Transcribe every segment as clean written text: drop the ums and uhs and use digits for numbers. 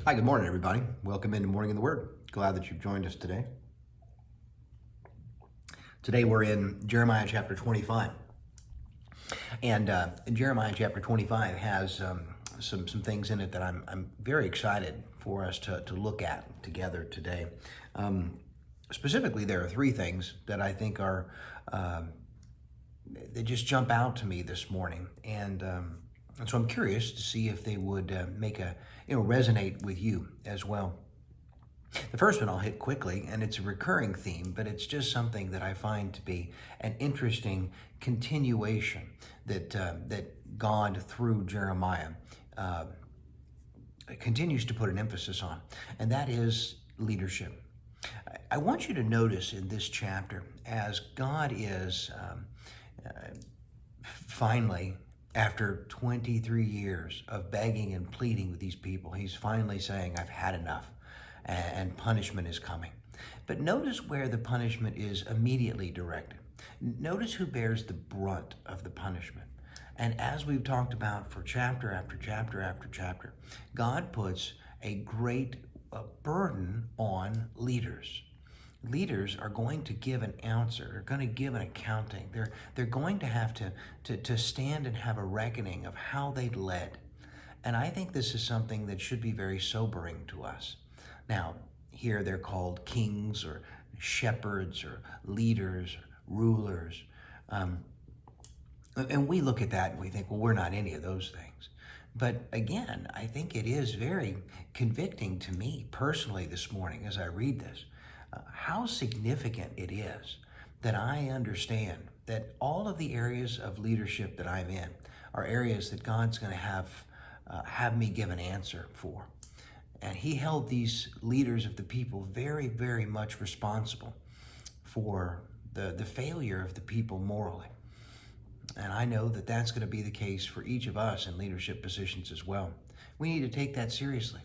Hi, good morning, everybody. Welcome into Morning in the Word. Glad that you've joined us today. Today we're in Jeremiah chapter 25. And Jeremiah chapter 25 has some things in it that I'm very excited for us to look at together today. Specifically, there are three things that I think are, they just jump out to me this morning. And so I'm curious to see if they would resonate with you as well. The first one I'll hit quickly, and it's a recurring theme, but it's just something that I find to be an interesting continuation that God, through Jeremiah, continues to put an emphasis on, and that is leadership. I want you to notice in this chapter, as God is finally, after 23 years of begging and pleading with these people, he's finally saying, I've had enough, and punishment is coming. But notice where the punishment is immediately directed. Notice who bears the brunt of the punishment. And as we've talked about for chapter after chapter after chapter, God puts a great burden on leaders. Leaders are going to give an answer. They're going to give an accounting. They're going to have to stand and have a reckoning of how they led. And I think this is something that should be very sobering to us. Now, here they're called kings or shepherds or leaders, or rulers. And we look at that and we think, well, we're not any of those things. But again, I think it is very convicting to me personally this morning as I read this. How significant it is that I understand that all of the areas of leadership that I'm in are areas that God's going to have me give an answer for. And he held these leaders of the people very, very much responsible for the failure of the people morally. And I know that that's going to be the case for each of us in leadership positions as well. We need to take that seriously.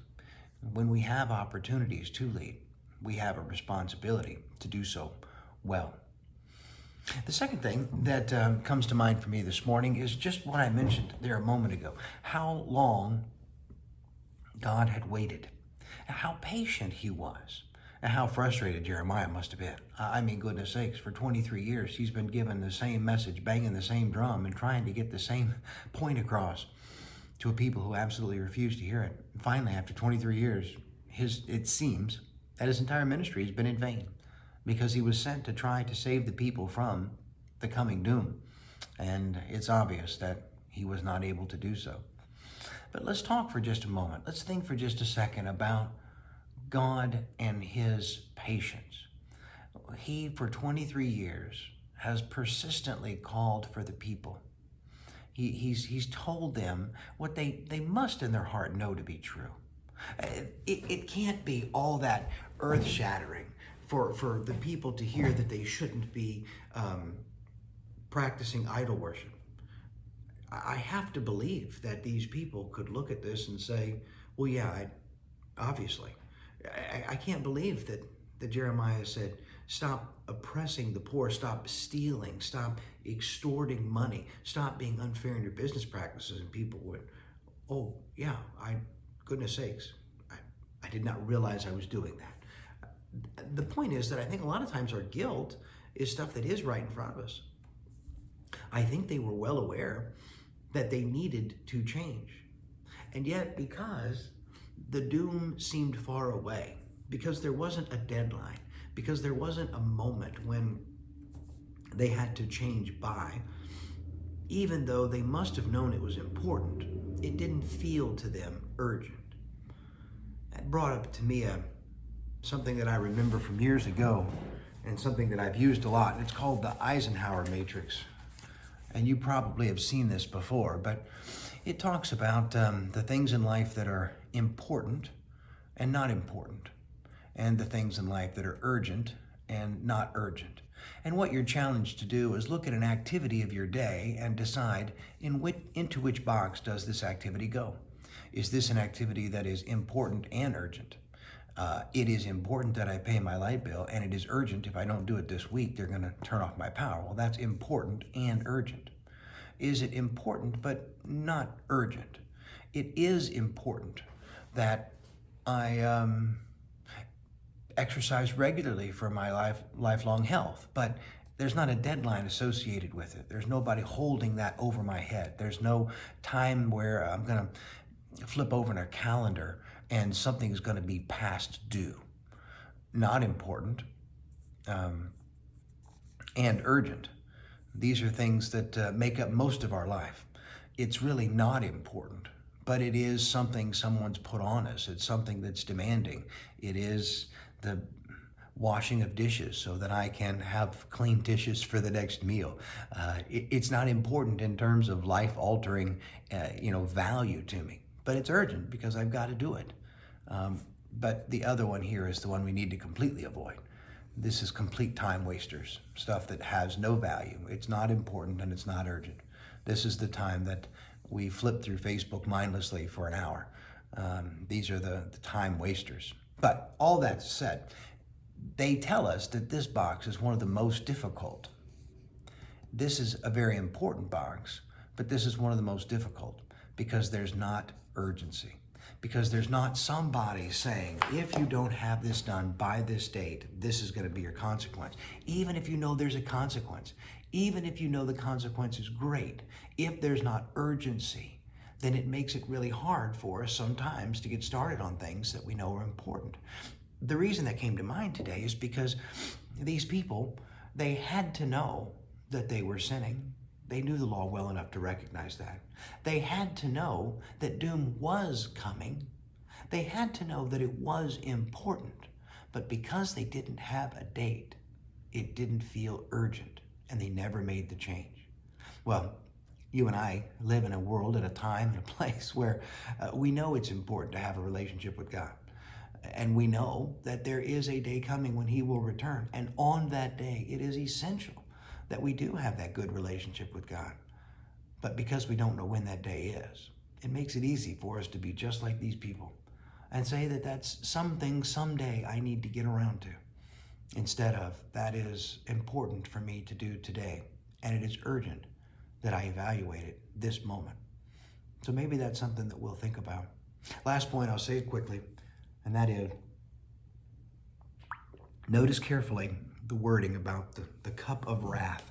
When we have opportunities to lead, we have a responsibility to do so well. The second thing that comes to mind for me this morning is just what I mentioned there a moment ago. How long God had waited, how patient he was, and how frustrated Jeremiah must have been. I mean, goodness sakes, for 23 years, he's been given the same message, banging the same drum, and trying to get the same point across to a people who absolutely refused to hear it. And finally, after 23 years, it seems that his entire ministry has been in vain, because he was sent to try to save the people from the coming doom. And it's obvious that he was not able to do so. But let's talk for just a moment. Let's think for just a second about God and his patience. He, for 23 years, has persistently called for the people. He's told them what they must in their heart know to be true. It can't be all that earth-shattering for the people to hear that they shouldn't be practicing idol worship. I have to believe that these people could look at this and say, well, yeah, obviously. I can't believe that Jeremiah said, stop oppressing the poor, stop stealing, stop extorting money, stop being unfair in your business practices. And people would, oh, yeah, goodness sakes, I did not realize I was doing that. The point is that I think a lot of times our guilt is stuff that is right in front of us. I think they were well aware that they needed to change. And yet, because the doom seemed far away, because there wasn't a deadline, because there wasn't a moment when they had to change by, even though they must have known it was important, it didn't feel to them urgent. That brought up to me something that I remember from years ago, and something that I've used a lot. It's called the Eisenhower Matrix. And you probably have seen this before, but it talks about the things in life that are important and not important, and the things in life that are urgent and not urgent. And what you're challenged to do is look at an activity of your day and decide into which box does this activity go. Is this an activity that is important and urgent? It is important that I pay my light bill, and it is urgent. If I don't do it this week, they're going to turn off my power. Well, that's important and urgent. Is it important but not urgent? It is important that I exercise regularly for my lifelong health, but there's not a deadline associated with it. There's nobody holding that over my head. There's no time where I'm going to flip over in a calendar and something is going to be past due. Not important and urgent. These are things that make up most of our life. It's really not important, but it is something someone's put on us. It's something that's demanding. It is the washing of dishes so that I can have clean dishes for the next meal. It's not important in terms of life-altering, value to me, but it's urgent because I've got to do it. But the other one here is the one we need to completely avoid. This is complete time wasters, stuff that has no value. It's not important and it's not urgent. This is the time that we flip through Facebook mindlessly for an hour. These are the time wasters. But all that said, they tell us that this box is one of the most difficult. This is a very important box, but this is one of the most difficult because there's not urgency. Because there's not somebody saying, if you don't have this done by this date, this is going to be your consequence. Even if you know there's a consequence, even if you know the consequence is great, if there's not urgency, then it makes it really hard for us sometimes to get started on things that we know are important. The reason that came to mind today is because these people, they had to know that they were sinning. They knew the law well enough to recognize that. They had to know that doom was coming. They had to know that it was important. But because they didn't have a date, it didn't feel urgent, and they never made the change. Well, you and I live in a world, at a time, and a place where we know it's important to have a relationship with God. And we know that there is a day coming when He will return. And on that day, it is essential that we do have that good relationship with God. But because we don't know when that day is, it makes it easy for us to be just like these people and say that that's something someday I need to get around to, instead of that is important for me to do today, and it is urgent that I evaluate it this moment. So maybe that's something that we'll think about. Last point, I'll say it quickly, and that is, notice carefully the wording about the cup of wrath,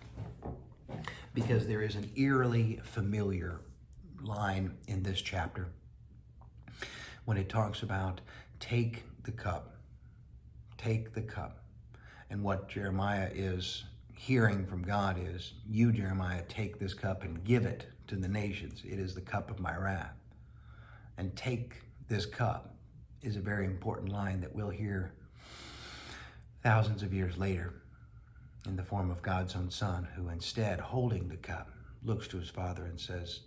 because there is an eerily familiar line in this chapter when it talks about take the cup, and what Jeremiah is hearing from God is, you, Jeremiah, take this cup and give it to the nations. It is the cup of my wrath. And take this cup is a very important line that we'll hear thousands of years later in the form of God's own Son, who instead, holding the cup, looks to his Father and says,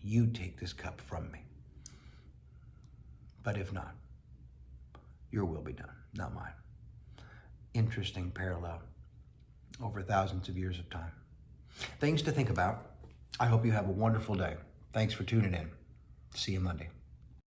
you take this cup from me. But if not, your will be done, not mine. Interesting parallel over thousands of years of time. Things to think about. I hope you have a wonderful day. Thanks for tuning in. See you Monday.